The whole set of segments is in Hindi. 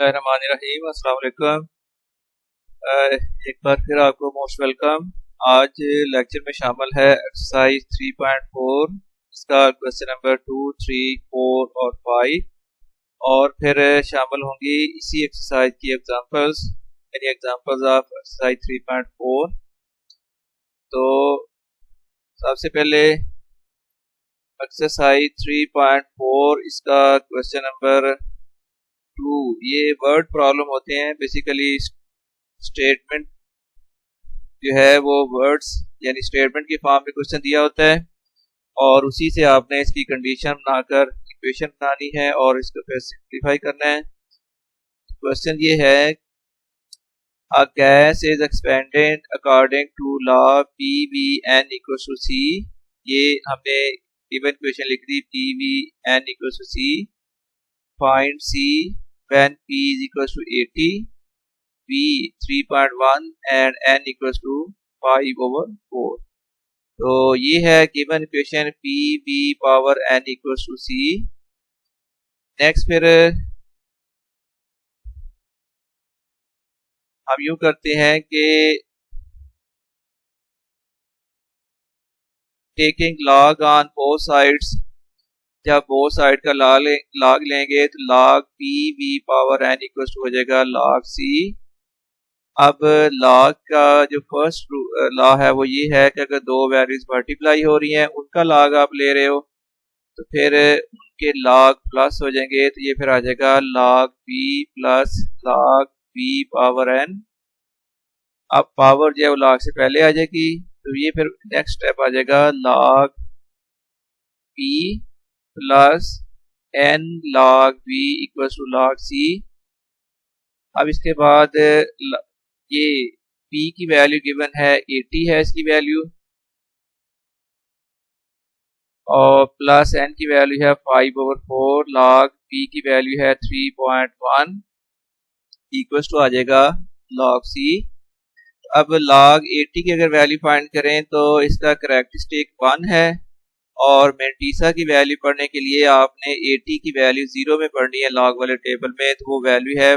रहीम अस्सलाम वालेकुम। एक बार फिर आपको मोस्ट वेलकम। आज लेक्चर में शामिल है एक्सरसाइज 3.4, इसका क्वेश्चन नंबर 2, 3, 4 और 5, और फिर शामिल होंगी इसी एक्सरसाइज की एग्जांपल्स, यानी एग्जांपल्स ऑफ एक्सरसाइज 3.4। तो सबसे पहले एक्सरसाइज 3.4, इसका क्वेश्चन नंबर 2। ये वर्ड प्रॉब्लम होते हैं, बेसिकली स्टेटमेंट जो है वो वर्ड्स यानी स्टेटमेंट के फॉर्म में क्वेश्चन दिया होता है और उसी से आपने इसकी कंडीशन बनाकर इक्वेशन बनानी है और इसको फिर सिंप्लीफाई करना है। क्वेश्चन ये है, a gas is expanded according to law PVN equal to C। ये हमने गिवन क्वेश्चन लिख दी, PVN equal to C, find C when P is equal to 80, V 3.1 and N equals to 5/4। तो ये है given equation P V power N equals to C। Next फिर हम यूं करते हैं कि taking log on both sides, जब बोथ साइड का लॉग लेंगे तो log P V power N equal to हो जाएगा लॉग C। अब लॉग का जो फर्स्ट लॉ है वो ये है कि अगर दो वैल्यूज मल्टीप्लाई हो रही हैं, उनका लॉग आप ले रहे हो तो फिर उनके लॉग प्लस हो जाएंगे, तो ये फिर आ जाएगा log P plus log P power N। अब पावर जो है वो लॉग से पहले आ जाएगी, तो ये फिर नेक्स्ट स्टेप आ जाएगा log P plus N log V equal to log C। अब इसके बाद ये P की वैल्यू गिवन है 80 है इसकी वैल्यू, और प्लस N की वैल्यू है 5/4, लॉग P की वैल्यू है 3.1 इक्वल टू आ जाएगा लॉग C। अब लॉग 80 की अगर वैल्यू फाइंड करें तो इसका करैक्टरिस्टिक 1 है, और मेंटीसा की वैल्यू पढ़ने के लिए आपने 80 की वैल्यू 0 में पढ़नी है लॉग वाले टेबल में, तो वो वैल्यू है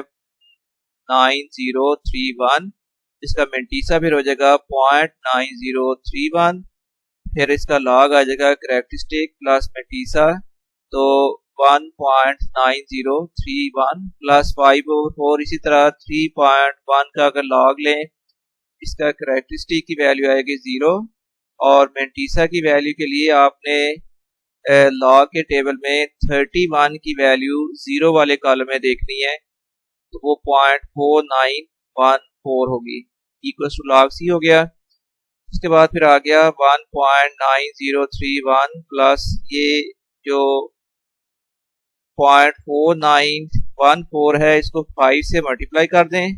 9031। इसका मेंटीसा फिर हो जाएगा 0.9031, फिर इसका लॉग आ जाएगा करैक्टरिस्टिक प्लस मेंटीसा, तो 1.9031 प्लस 5/4। इसी तरह 3.1 का अगर लॉग लें, इसका करैक्टरिस्टिक की वैल्यू आएगी 0, और मेंटीसा की वैल्यू के लिए आपने लॉग के टेबल में 31 की वैल्यू 0 वाले कॉलम में देखनी है, तो वो 0.4914 होगी, इक्वल टू लॉग C हो गया। उसके बाद फिर आ गया 1.9031 प्लस ये जो 0.4914 है, इसको 5 से मल्टीप्लाई कर दें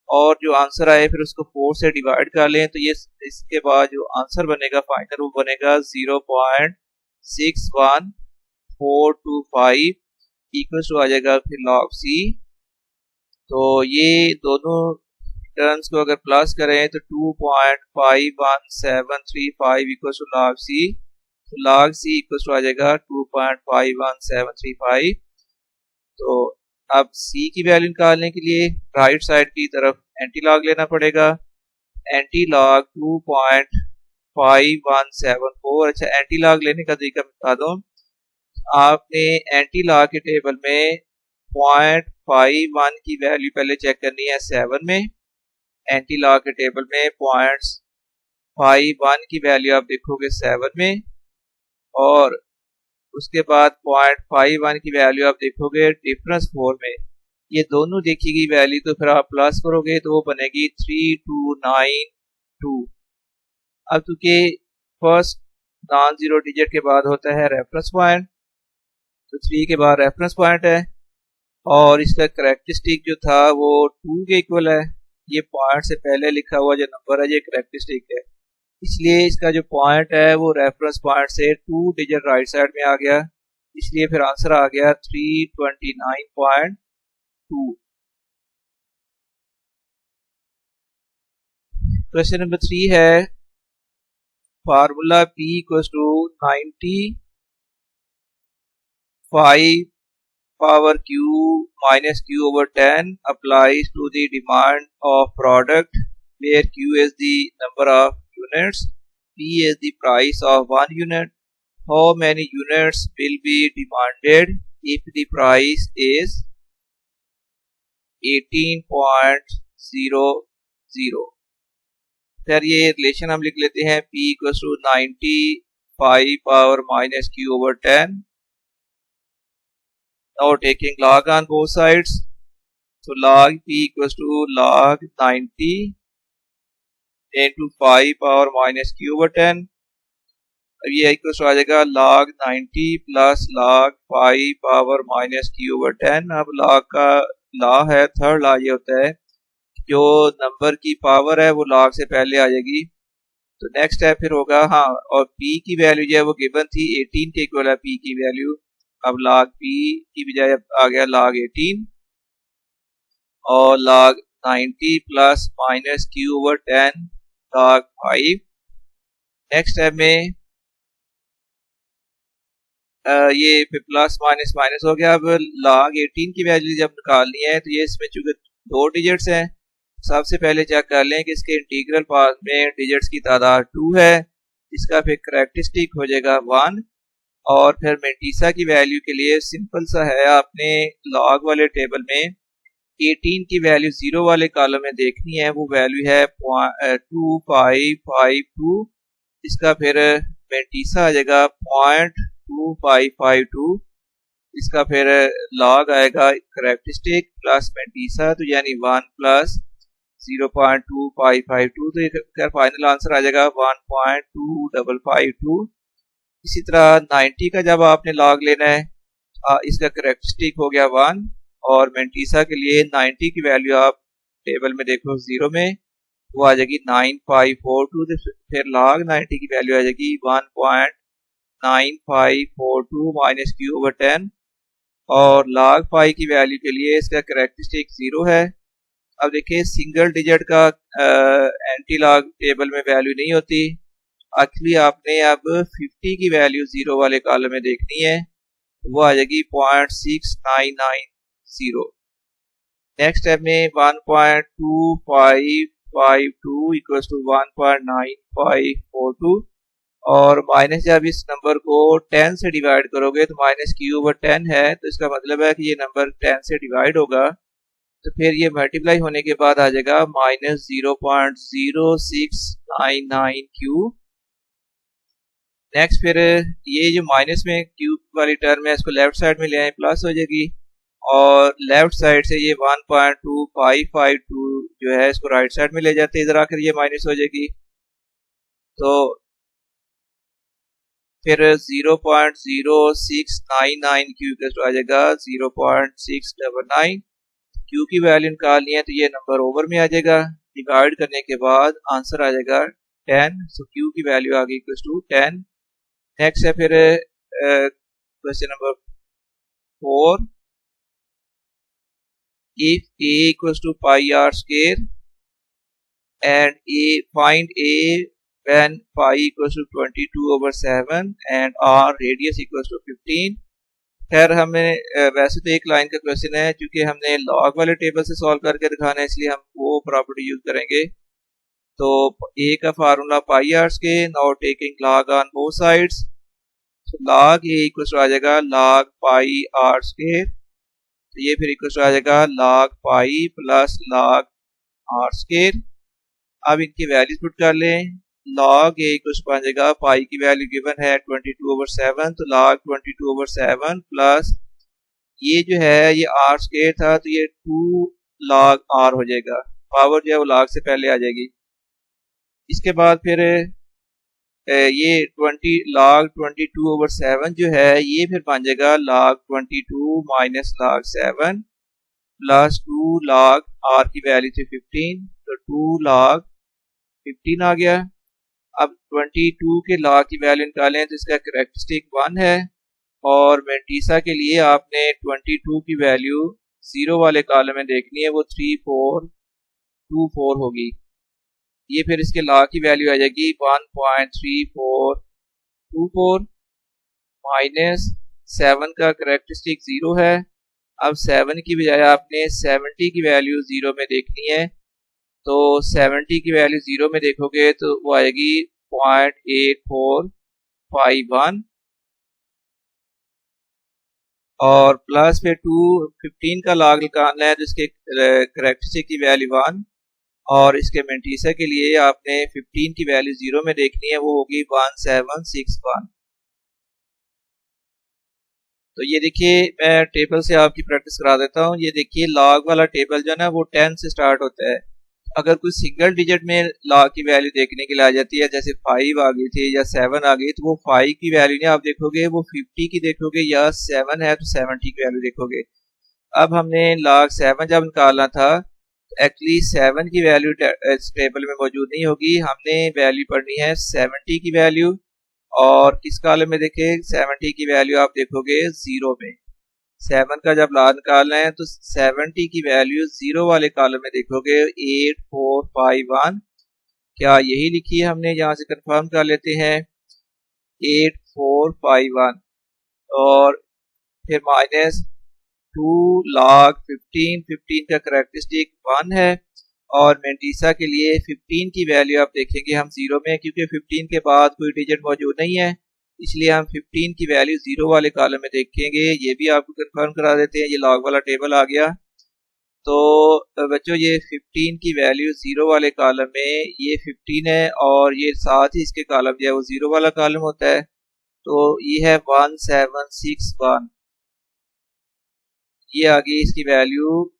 और जो आंसर आए फिर उसको 4 से डिवाइड कर लें, तो ये इसके बाद जो आंसर बनेगा फाइनल वो बनेगा 0.61425 इक्वल टू आ जाएगा फिर लॉग C। तो ये दोनों टर्म्स को अगर प्लस करें तो 2.51735 इक्वल टू लॉग C, तो लॉग C इक्वल टू आ जाएगा 2.51735। तो अब C की वैल्यू निकालने के लिए राइट साइड की तरफ एंटी लॉग लेना पड़ेगा, एंटी लॉग 2.5174। अच्छा, एंटी लॉग लेने का तरीका बता दूं, आपने एंटी लॉग के टेबल में 0.51 की वैल्यू पहले चेक करनी है 7 में, एंटी लॉग के टेबल में 0.51 की वैल्यू आप देखोगे 7 में, और उसके बाद 0.51 की वैल्यू आप देखोगे डिफरेंस 4 में। ये दोनों देखी गई वैल्यू तो फिर आप प्लस करोगे तो वो बनेगी 3292। अब चूंकि फर्स्ट नॉन जीरो डिजिट के बाद होता है रेफरेंस पॉइंट, तो 3 के बाद रेफरेंस पॉइंट है, और इसका करैक्टरिस्टिक जो था वो 2 के इक्वल है। ये पॉइंट से पहले लिखा हुआ जो नंबर है ये करैक्टरिस्टिक है, इसलिए इसका जो पॉइंट है वो रेफरेंस पॉइंट से 2 डिजिट राइट साइड में आ गया, इसलिए फिर आंसर आ गया 329.2। क्वेश्चन नंबर 3 है, formula P equal to 95 power Q minus Q over 10 applies to the demand of product where Q is the number of units, P is the price of 1 unit. How many units will be demanded if the price is 18.00? फिर ये रिलेशन हम लिख लेते हैं P equals to 95 power minus Q over 10. Now taking log on both sides, so log P equals to log 90 into 5 power minus Q over 10. अब ये इक्वल टू आ जाएगा log 90 plus log 5 power minus Q over 10. अब log का लॉ है, थर्ड लॉ ये होता है जो नंबर की पावर है वो log से पहले आ जाएगी. तो नेक्स्ट स्टेप फिर होगा, हाँ, और P की वैल्यू जो है वो गिवन थी 18 के इक्वल है P की वैल्यू. अब log P की बजाय आ गया log 18 और log 90 plus minus Q over 10 log 5. Next step में ये प्लस माइनस माइनस हो गया. अब log 18 की वैल्यू जब निकालनी है तो ये इसमें चूंकि 2 डिजिट्स हैं, सबसे पहले चेक कर लें कि इसके इंटीग्रल पार्ट में डिजिट्स की तादाद 2 है. इसका फिर करैक्टरिस्टिक हो जाएगा 1. और फिर मेंटीसा की वैल्यू के लिए सिंपल सा है, आपने log वाले टेबल में 18 की वैल्यू 0 वाले कॉलम में देखनी है. वो वैल्यू है 2552. इसका फिर मेंटीसा आ जाएगा 0.2552. इसका फिर log आएगा करैक्टरिस्टिक प्लस मेंटीसा, तो यानी 1 प्लस 0.2552. तो ये फाइनल आंसर आ जाएगा 1.2552. इसी तरह 90 का जब आपने log लेना है, इसका करैक्टरिस्टिक हो गया 1 और मेंटीसा के लिए 90 की वैल्यू आप टेबल में देखो 0 में, वो आ जाएगी 9542. फिर log 90 की वैल्यू आ जाएगी 1.9542 माइनस Q over 10. और log 5 की वैल्यू के लिए इसका करैक्टरिस्टिक 0 है. अब देखिए सिंगल डिजिट का एंटी लॉग टेबल में वैल्यू नहीं होती. एक्चुअली आपने अब 50 की वैल्यू 0 वाले कॉलम में देखनी है, वो आ जाएगी 0.6990. नेक्स्ट स्टेप में 1.2552 इक्वल्स टू 1.9542 और माइनस जब इस नंबर को 10 से डिवाइड करोगे तो माइनस Q over 10 है, तो इसका मतलब है कि ये नंबर 10 से डिवाइड होगा. तो फिर ये मल्टीप्लाई होने के बाद आ जाएगा माइनस 0.0699Q. नेक्स्ट फिर ये जो माइनस में Q वाली टर्म है इसको लेफ्ट साइड में ले आए, प्लस हो जाएगी. और लेफ्ट साइड से ये 1.2552 जो है इसको राइट साइड में ले जाते हैं, इधर आकर ये माइनस हो जाएगी. तो फिर 0.0699Q का आ जाएगा 0.699. Q की वैल्यू निकालनी है तो ये नंबर ओवर में आ जाएगा, डिवाइड करने के बाद आंसर आ जाएगा 10. सो Q की वैल्यू आ गई इक्वल्स टू 10. नेक्स्ट है फिर question number 4. if A equals to pi r square and find A when pi equals to 22 over 7 and r radius equals to 15. खैर हमें वैसे तो एक लाइन का क्वेश्चन है, क्योंकि हमने log वाले टेबल से सॉल्व करके दिखाना है इसलिए हम वो प्रॉपर्टी यूज करेंगे. तो A का formula pi R square. Now taking log on both sides, log A equals to आ जाएगा log पाई आर स्क्वायर. तो ये फिर इक्वल्स टू आ जाएगा log pi plus log R square. अब इनकी वैल्यूज पुट कर लें. log A इक्वल्स टू आ जाएगा, पाई की वैल्यू गिवन है 22 over 7, तो log 22 over 7 प्लस ये जो है ये r स्क्वायर था तो ये 2 log r हो जाएगा. पावर जो है वो log से पहले आ जाएगी. इसके बाद फिर ये 20 log 22 over 7 जो है ये फिर बन जाएगा log 22 minus log 7 plus 2 log r की वैल्यू थी 15, तो 2 log 15 आ गया. अब 22 के log की वैल्यू निकालें तो इसका करैक्टरिस्टिक 1 है. और मेंटीसा के लिए आपने 22 की वैल्यू 0 वाले कॉलम में देखनी है, वो 3424 होगी. ये फिर इसके log की वैल्यू आ जाएगी 1.3424 माइनस 7 का करैक्टरिस्टिक 0 है. अब 7 की बजाय आपने 70 की वैल्यू 0 में देखनी है। तो 70 की वैल्यू 0 में देखोगे तो वो आएगी 0.8451 और प्लस फिर 15 का log निकालना है, जिसके करेक्टरिस्टिक की वैल्यू 1 और इसके मेंटीसा के लिए आपने 15 की वैल्यू 0 में देखनी है, वो होगी 1761। तो ये देखिए मैं टेबल से आपकी प्रैक्टिस करा देता हूँ। ये देखिए लॉग वाला टेबल जो है ना वो 10 से स्टार्ट होता है। अगर कोई सिंगल डिजिट में लॉग की वैल्यू देखने के लिए आ जाती है, जैसे 5 आ गई थी या 7 आ गई, तो वो 5 की वैल्यू नहीं आप देखोगे, वो 50 की देखोगे, या 7 है तो 70 की वैल्यू देखोगे। अब हमने log 7 जब निकालना था, एक्चुअली 7 की वैल्यू इस टेबल में मौजूद नहीं होगी, हमने वैल्यू पढ़नी है 70 की वैल्यू। और किस कॉलम में देखें, 70 की वैल्यू आप देखोगे 0 में। 7 का जब log निकालना है तो 70 की वैल्यू 0 वाले कॉलम में देखोगे 8451। क्या यही लिखी है हमने, यहाँ से कंफर्म कर लेते हैं 8451 और फिर माइनस 2 log 15 का करेक्टरिस्टिक 1 है और मेंटीसा के लिए 15 की वैल्यू आप देखेंगे हम 0 में, क्योंकि 15 के बाद कोई डिजिट मौजूद नहीं है, इसलिए हम 15 की वैल्यू 0 वाले कॉलम में देखेंगे। ये भी आपको कंफर्म करा देते हैं, ये लॉग वाला टेबल आ गया। तो बच्चों ये 15 की वैल्यू 0 वाले कॉलम में ये 15 है और ये साथ ही इसके कॉलम जो है वो 0 वाला कॉलम होता है, तो ये है 1761। ये आ गई इसकी वैल्यू।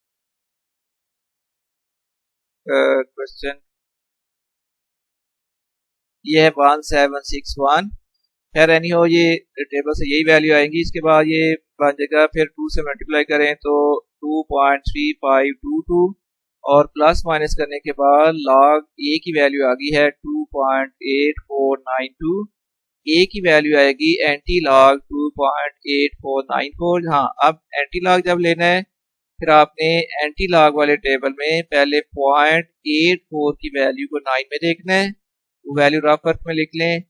क्वेश्चन ये है 1761। खैर एनी हो, ये टेबल से यही वैल्यू आएंगी। इसके बाद ये बन जाएगा, फिर 2 से मल्टीप्लाई करें तो 2.3522 और प्लस माइनस करने के बाद log a की वैल्यू आ गई है 2.8492। a की वैल्यू आएगी एंटी log 2.8494। हाँ, अब एंटी log जब लेना है फिर आपने एंटी लॉग वाले टेबल में पहले 0.84 की वैल्यू को 9 में देखना है, वो वैल्यू रफ वर्क में लिख लें।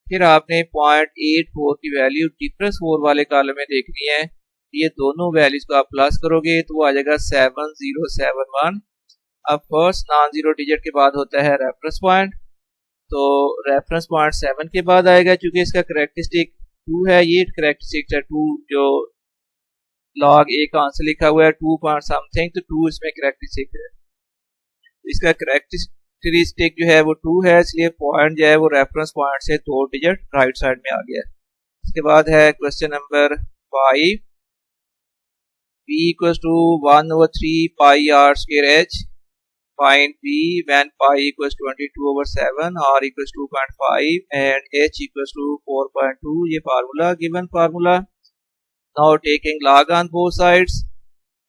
फिर आपने 0.84 की वैल्यू डिफरेंस 4 वाले कॉलम में देखनी है। ये दोनों वैल्यूज को आप प्लस करोगे तो वो आ जाएगा 7071। अब फर्स्ट नॉन जीरो डिजिट के बाद होता है रेफरेंस पॉइंट, तो रेफरेंस पॉइंट 7 के बाद आएगा। चूंकि इसका करेक्टरिस्टिक 2 है, ये करेक्टरिस्टिक है 2 जो log a का आंसर लिखा हुआ है 2 पॉइंट समथिंग, तो 2 इसमें करेक्टरिस्टिक है। इसका करेक्टरिस्टिक जो है वो 2 है, इसलिए पॉइंट जो है वो रेफरेंस पॉइंट से 2 डिजिट राइट साइड में आ गया। इसके बाद है question number 5। p equals to 1/3 pi r square h, find p when pi equals 22/7, r equals 2.5 and h equals to 4.2। ये formula given formula. Now taking log on both sides,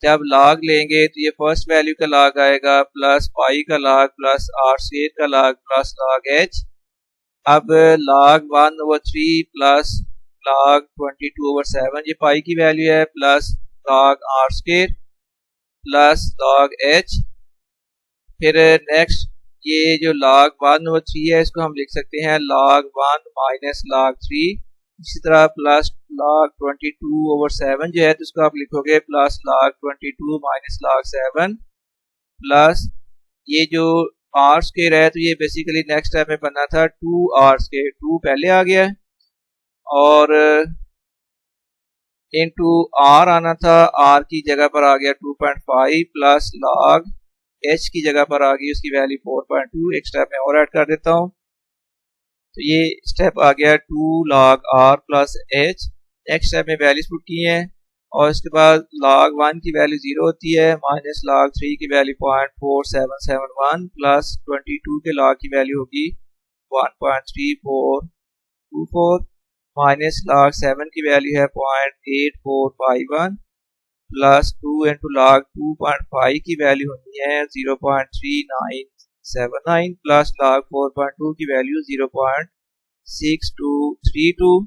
जब log लेंगे तो ये फर्स्ट वैल्यू का log आएगा प्लस पाई का log प्लस r स्क्वायर का log प्लस log h। अब log 1/3 प्लस log 22/7, ये पाई की वैल्यू है, plus log r square plus log h। फिर नेक्स्ट ये जो log 1/3 है इसको हम लिख सकते हैं log 1 माइनस log 3। इसी तरह प्लस log 22/7 जो है तो इसको आप लिखोगे plus log 22 minus log 7 plus ये जो r स्क्वायर है, तो ये बेसिकली नेक्स्ट स्टेप में बनना था 2r स्क्वायर, 2 पहले आ गया और इनटू r आना था, r की जगह पर आ गया 2.5 प्लस log h की जगह पर आ गई उसकी वैल्यू 4.2। एक स्टेप में और ऐड कर देता हूँ, तो ये स्टेप आ गया 2 log r plus h। Next step में वैल्यूज पुट की हैं और इसके बाद log 1 की वैल्यू 0 होती है, माइनस log 3 की वैल्यू 0.4771 प्लस 22 के log की वैल्यू होगी 1.3424 माइनस log 7 की वैल्यू है 0.8451 प्लस 2 इंटू log 2.5 की वैल्यू होनी है 0.3979 प्लस log 4.2 की वैल्यू 0.6232।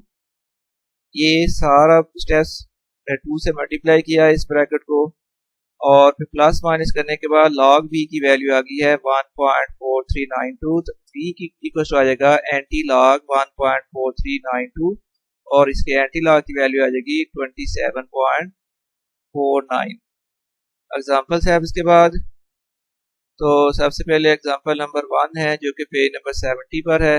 ये सारा स्टेप्स 2 से मल्टीप्लाई किया इस ब्रैकेट को और फिर प्लस माइनस करने के बाद log b की वैल्यू आ गई है 1.4392। तो b की इक्वल आ जाएगा एंटी log 1.4392 और इसके एंटी log की वैल्यू आ जाएगी 27.4। 49। एग्जाम्पल्स है अब इसके बाद। तो सबसे पहले एग्जाम्पल नंबर 1 है जो कि पेज नंबर 70 पर है।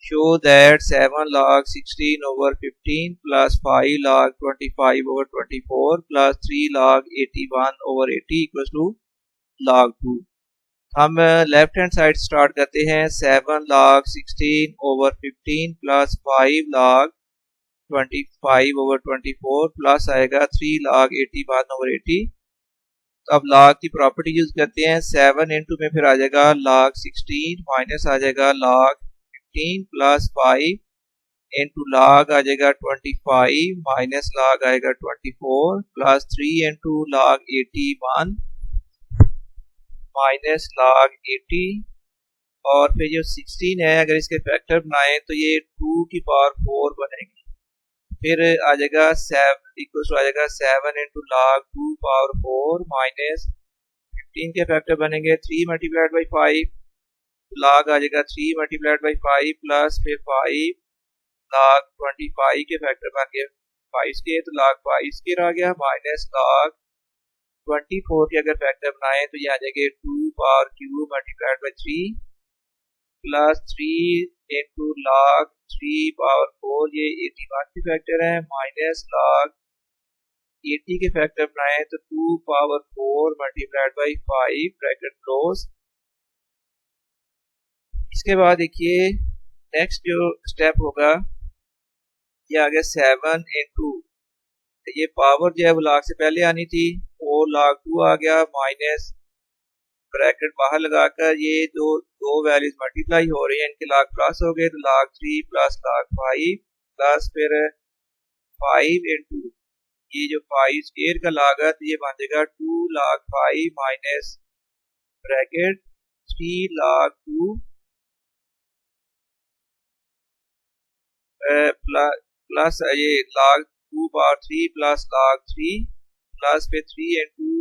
Show that 7 log 16 over 15 plus 5 log 25 over 24 plus 3 log 81 over 80 equals to log 2। हम लेफ्ट हैंड साइड स्टार्ट करते हैं। 7 log 16 over 15 plus 5 log 25 over 24 plus आएगा 3 log 81 over 80। तो अब log की प्रॉपर्टी यूज करते हैं। 7 इंटू में फिर आ जाएगा log 16 माइनस आ जाएगा log 15 प्लस 5 इंटू log आ जाएगा 25 माइनस log आएगा 24 plus 3 into log 81 minus log 80। और फिर जो 16 है अगर इसके फैक्टर बनाएं तो ये 2 की पावर 4 बनेगी। फिर आ जाएगा 7 इक्वल टू आ जाएगा 7 इंटू log 2 पावर 4 माइनस 15 के फैक्टर बनेंगे 3 मल्टीप्लाइड बाई 5, log आ जाएगा 3 मल्टीप्लाइड बाई 5 प्लस फिर 5 log 25 के फैक्टर बन गए 5 के, तो log 5 स्क्वायर आ गया माइनस log 24 के अगर फैक्टर बनाएं तो ये आ जाएंगे 2 power cube multiplied by 3 plus 3 into log 3 power 4 ये 81 के फैक्टर है माइनस log 80 के फैक्टर बनाएं तो 2 power 4 multiplied by 5 bracket close. इसके बाद देखिए नेक्स्ट जो स्टेप होगा ये आ गया 7 इंटू ये पावर जो है वो log से पहले आनी थी 4 log 2 आ गया माइनस ब्रैकेट बाहर लगाकर ये दो वैल्यूज मल्टीप्लाई हो रही हैं, इनके log प्लस हो गए तो log 3 प्लस log 5 प्लस फिर 5 इंटू ये जो 5 स्क्वायर का लागत ये बन जाएगा 2 log 5 minus bracket 3 log 2 plus ये log 2 power 3 plus log 3 plus फिर 3 इंटू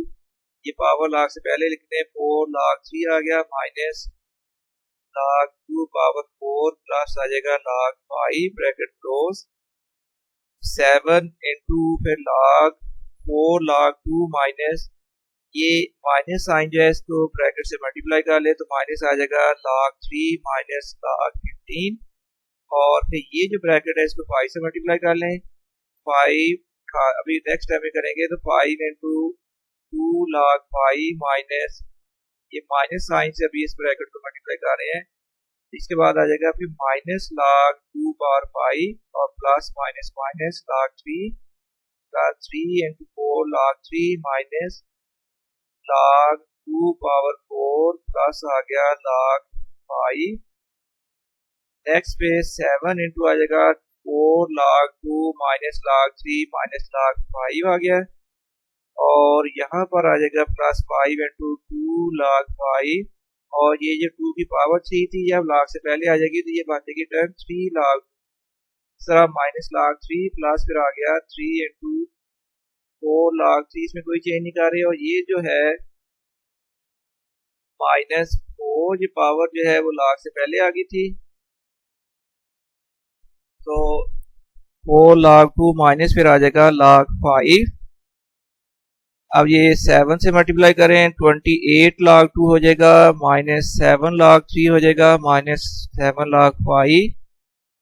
ये पावर log से पहले लिखते हैं 4 log 3 आ गया माइनस log 2 पावर 4 प्लस आ जाएगा log 5 ब्रैकेट क्लोज 7 इंटू फिर log 4 log 2 माइनस ये माइनस साइन जो है इसको ब्रैकेट से मल्टीप्लाई कर ले तो माइनस आ जाएगा log 3 माइनस log 15 और फिर ये जो ब्रैकेट है इसको 5 से मल्टीप्लाई कर लें 5 अभी नेक्स्ट टाइम में करेंगे तो 5 इंटू 2 log 5 माइनस ये माइनस साइन से अभी इस ब्रैकेट को मल्टीप्लाई कर रहे हैं। इसके बाद आ जाएगा फिर माइनस log 2 पावर 5 और plus minus minus log 3 plus 3 into 4 log 3 minus log 2 power 4 plus आ गया log 5। नेक्स्ट पे 7 इंटू आ जाएगा 4 log 2 minus log 3 minus log 5 आ गया और यहाँ पर आ जाएगा प्लस 5 इंटू 2 log 5 और ये जो 2 की पावर 3 थी ये अब log से पहले आ जाएगी तो ये बन जाएगी term 3 log sir minus log 3 plus फिर आ गया 3 इंटू 4 log 3 इसमें कोई चेंज नहीं कर रहे और ये जो है माइनस 4 ये पावर जो है वो log से पहले आ गई थी तो 4 log 2 माइनस फिर आ जाएगा log 5। अब ये 7 से मल्टीप्लाई करें 28 log 2 हो जाएगा माइनस 7 log 3 हो जाएगा माइनस 7 log 5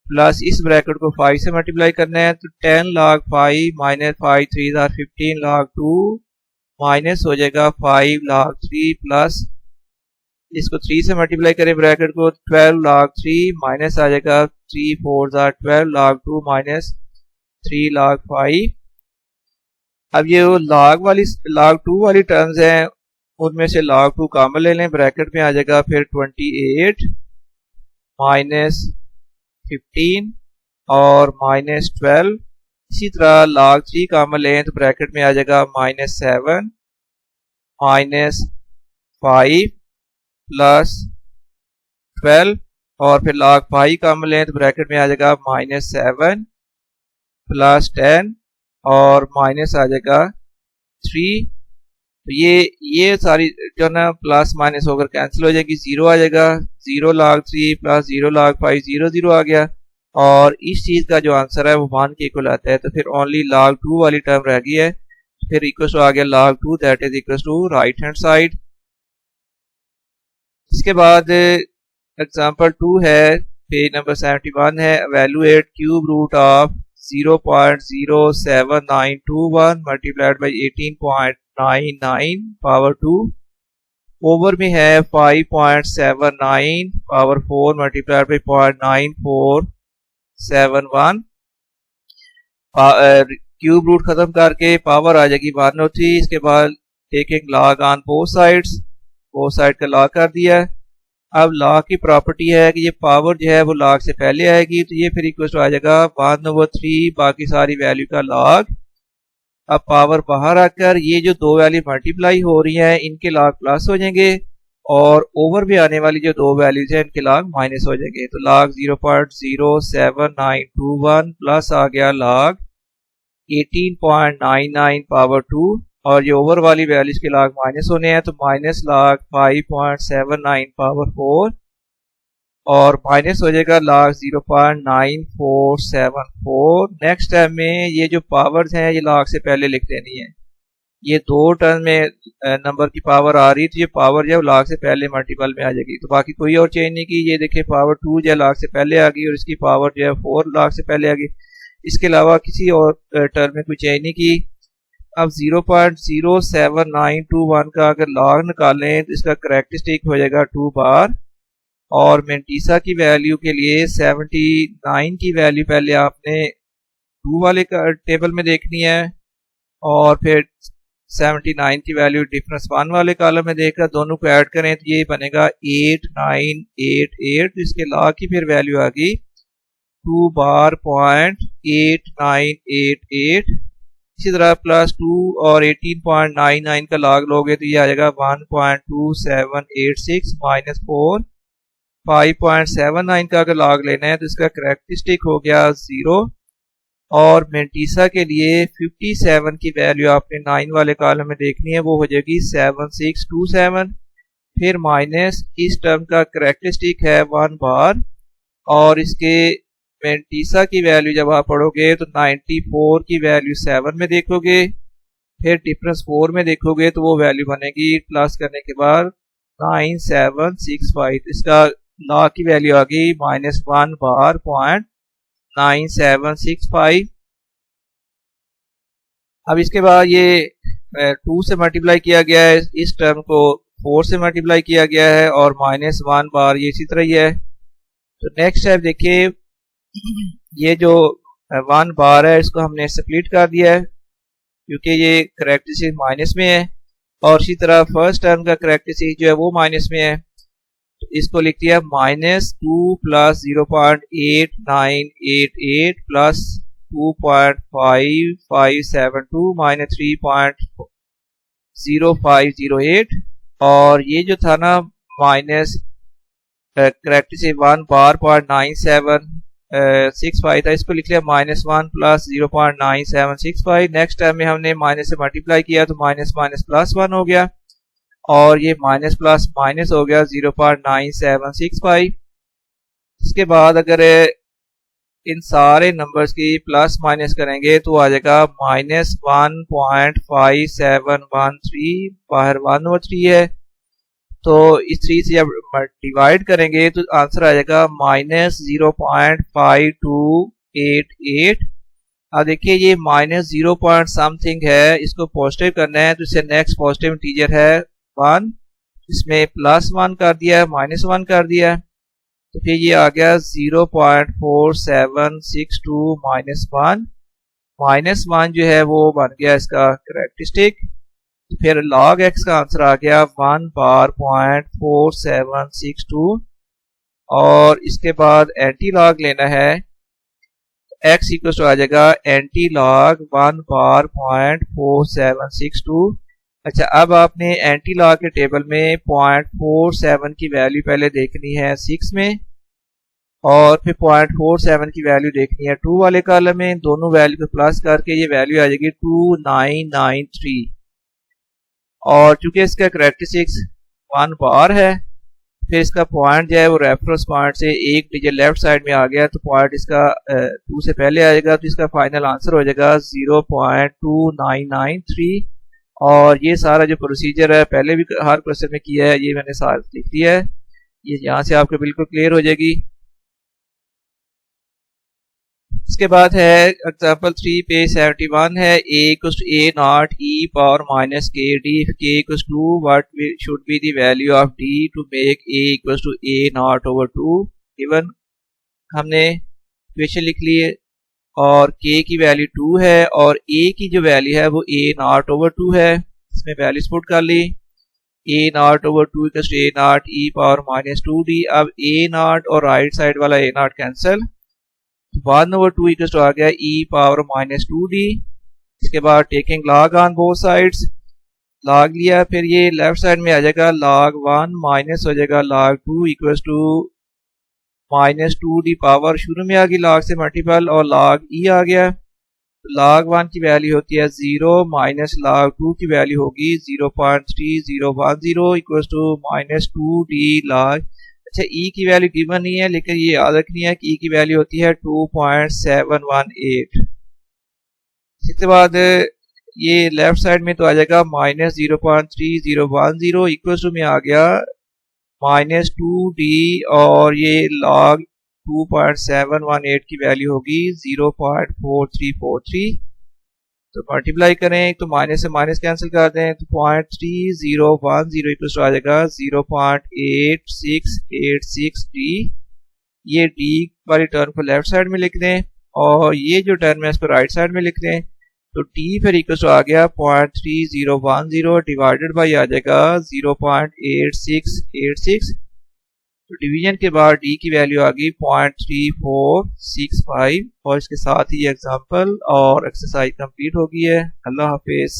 प्लस इस ब्रैकेट को 5 से मल्टीप्लाई करना है तो 10 log 5 minus 5 3 are 15 log 2 minus हो जाएगा 5 log 3 प्लस इसको 3 से मल्टीप्लाई करें ब्रैकेट को 12 log 3 माइनस आ जाएगा 3 4 are 12 log 2 माइनस 3 log 5। अब ये log 2 वाली टर्म्स हैं उनमें से log 2 कॉमन ले लें ब्रैकेट में आ जाएगा फिर 28 माइनस 15 और माइनस 12। इसी तरह log 3 कॉमन लें तो ब्रैकेट में आ जाएगा माइनस 7 माइनस 5 प्लस 12 और फिर log 5 कॉमन लें तो ब्रैकेट में आ जाएगा माइनस 7 प्लस 10 और माइनस आ जाएगा 3। तो ये सारी जो ना प्लस माइनस होकर कैंसिल हो जाएगी 0 आ जाएगा 0 log 3 प्लस 0 log 5 0 0 आ गया और इस चीज का जो आंसर है वो 1 के इक्वल आता है। तो फिर ओनली log 2 वाली टर्म रह गई है फिर इक्वल टू आ गया log 2 that is equal to right hand side. इसके बाद एग्जांपल 2 है, पेज नंबर 71 है, evaluate cube root of 0.07921 multiplied by 18.99 power 2 over में है 5.79 power 4 multiplied by 0.9471। Cube root खत्म करके पावर आ जाएगी 103। इसके बाद taking log on both sides, both side का लॉग कर दिया। अब लॉग की प्रॉपर्टी है कि ये पावर जो है वो लॉग से पहले आएगी, तो ये फिर इक्वल टू आ जाएगा 1/3 बाकी सारी वैल्यू का लॉग। अब पावर बाहर आकर ये जो दो वैल्यू मल्टीप्लाई हो रही हैं इनके लॉग प्लस हो जाएंगे और ओवर में आने वाली जो दो वैल्यूज हैं इनके लॉग माइनस हो जाएंगे। तो लॉग 0.07921 प्लस आ गया लॉग 18.99 पावर 2 और ये ओवर वाली वैल्यूज के लॉग माइनस होने हैं, तो माइनस लॉग 5.79 पावर 4 और माइनस हो जाएगा लॉग 0.9474। नेक्स्ट टाइम में ये जो पावर्स हैं ये लॉग से पहले लिख देनी है। ये दो टर्म में नंबर की पावर आ रही, तो ये पावर जो है लॉग से पहले मल्टीपल में आ जाएगी। तो बाकी कोई और चेंज नहीं की। ये देखिए पावर 2 जो है लॉग से पहले आ गई और इसकी पावर जो है 4 लॉग से पहले आ गई। इसके अलावा किसी और टर्म में कोई चेंज नहीं की। अब 0.07921 का अगर लॉग निकालें तो इसका करेक्टरिस्टिक हो जाएगा 2 बार और मेंटीसा की वैल्यू के लिए 79 की वैल्यू पहले आपने 2 वाले टेबल में देखनी है और फिर 79 की वैल्यू डिफरेंस 1 वाले कॉलम में देखकर दोनों को ऐड करें तो ये बनेगा 8988। इसके लॉग की फिर वैल्यू आ गई 2 बार .8988। इसी तरह प्लस 2 और 18.99 का लॉग लोगे तो ये आ जाएगा 1.2786 माइनस 4। 5.79 का अगर लॉग लेना है तो इसका करेक्टरिस्टिक हो गया 0 और मेंटीसा के लिए 57 की वैल्यू आपने 9 वाले कॉलम में देखनी है, वो हो जाएगी 7627। फिर माइनस इस टर्म का करेक्टरिस्टिक है 1 बार और इसके मेंटीसा की वैल्यू जब आप पढ़ोगे तो 94 की वैल्यू 7 में देखोगे, फिर डिफरेंस 4 में देखोगे तो वो वैल्यू बनेगी प्लस करने के बाद 9765। इसका लॉग की वैल्यू आ गई -1 बार .9765। अब इसके बाद ये 2 से मल्टीप्लाई किया गया है, इस टर्म को 4 से मल्टीप्लाई किया गया है और -1 बार ये इसी तरह ही है। तो नेक्स्ट स्टेप देखिए, ये जो 1 बार है इसको हमने स्प्लिट कर दिया है क्योंकि ये करेक्टरिस्टिक माइनस में है और इसी तरह फर्स्ट टर्म का करेक्टरिस्टिक जो है वो माइनस में है, तो इसको लिख दिया -2 प्लस 0.8988 प्लस 2.5572 माइनस 3.0508 और ये जो था ना माइनस करेक्टरिस्टिक 1 बार .9765 था, इसको लिख लिया -1 प्लस 0.9765। नेक्स्ट टाइम में हमने माइनस से मल्टीप्लाई किया तो माइनस माइनस प्लस 1 हो गया और ये माइनस प्लस माइनस हो गया 0.9765। इसके बाद अगर इन सारे नंबर्स की प्लस माइनस करेंगे तो आ जाएगा -1.5713, बाहर 1/3 है, तो इस 3 से जब डिवाइड करेंगे तो आंसर आ जाएगा -0.5288। अब देखिए ये -0 समथिंग है, इसको पॉजिटिव करना है तो इससे नेक्स्ट पॉजिटिव इंटीजर है 1, इसमें +1 कर दिया है, -1 कर दिया है, तो फिर ये आ गया 0.4762 -1 जो है वो बन गया इसका करेक्टरिस्टिक। फिर log x का आंसर आ गया 1 बार .4762 और इसके बाद एंटी लॉग लेना है, x इक्वल टू आ जाएगा एंटी लॉग 1 बार .4762। अच्छा, अब आपने एंटी लॉग के टेबल में 0.47 की वैल्यू पहले देखनी है 6 में और फिर 0.47 की वैल्यू देखनी है 2 वाले कॉलम में। दोनों वैल्यू को प्लस करके ये वैल्यू आ जाएगी 2993 और चूंकि इसका करेक्टरिस्टिक्स 1 बार है फिर इसका पॉइंट जो है वो रेफरेंस पॉइंट से एक डिजिट लेफ्ट साइड में आ गया तो पॉइंट इसका 2 से पहले आएगा तो इसका फाइनल आंसर हो जाएगा 0.2993। और ये सारा जो प्रोसीजर है पहले भी हर क्वेश्चन में किया है, ये मैंने सारा लिख दिया है, ये यहाँ से आपको बिल्कुल क्लियर हो जाएगी। इसके बाद है एग्जाम्पल 3 पे 71 है a = a naught e power minus k d if k = 2 what should be the value of d to make a = a naught over 2 given। हमने इक्वेशन लिख ली है और k की वैल्यू 2 है और a की जो वैल्यू है वो a naught over 2 है, इसमें वैल्यूज पुट कर ली। a naught over 2 = a naught e power minus 2d। अब a naught और राइट साइड वाला a naught cancel, 1/2 equal to आ गया e पावर माइनस 2d। इसके बाद taking log on both sides, log लिया, फिर ये लेफ्ट साइड में आ जाएगा log 1 माइनस हो जाएगा log 2 equal to minus 2d power, शुरू में आ गई log से मल्टीपल और log e आ गया। तो log 1 की वैल्यू होती है 0 माइनस log 2 की वैल्यू होगी 0.3010 equal to minus 2d log। अच्छा e की वैल्यू गिवन नहीं है लेकिन ये याद रखनी है कि e की वैल्यू होती है 2.718। इसके बाद ये लेफ्ट साइड में तो आ जाएगा माइनस 0.3010 इक्वल टू में आ गया माइनस 2d और ये log 2.718 की वैल्यू होगी 0.4343। तो मल्टीप्लाई करें तो माइनस से माइनस कैंसिल कर दें तो 0.3010 इक्वल टू आ जाएगा 0.8686d। ये d वाली टर्म को लेफ्ट साइड में लिख दें और ये जो टर्म है इसको राइट साइड में लिख दें तो t फिर इक्वल टू आ गया 0.3010 डिवाइडेड बाई आ जाएगा 0.8686। तो डिवीजन के बाद d की वैल्यू आ गई 0.3465। और इसके साथ ही एग्जाम्पल और एक्सरसाइज कंप्लीट हो गई है। अल्लाह हाफिज।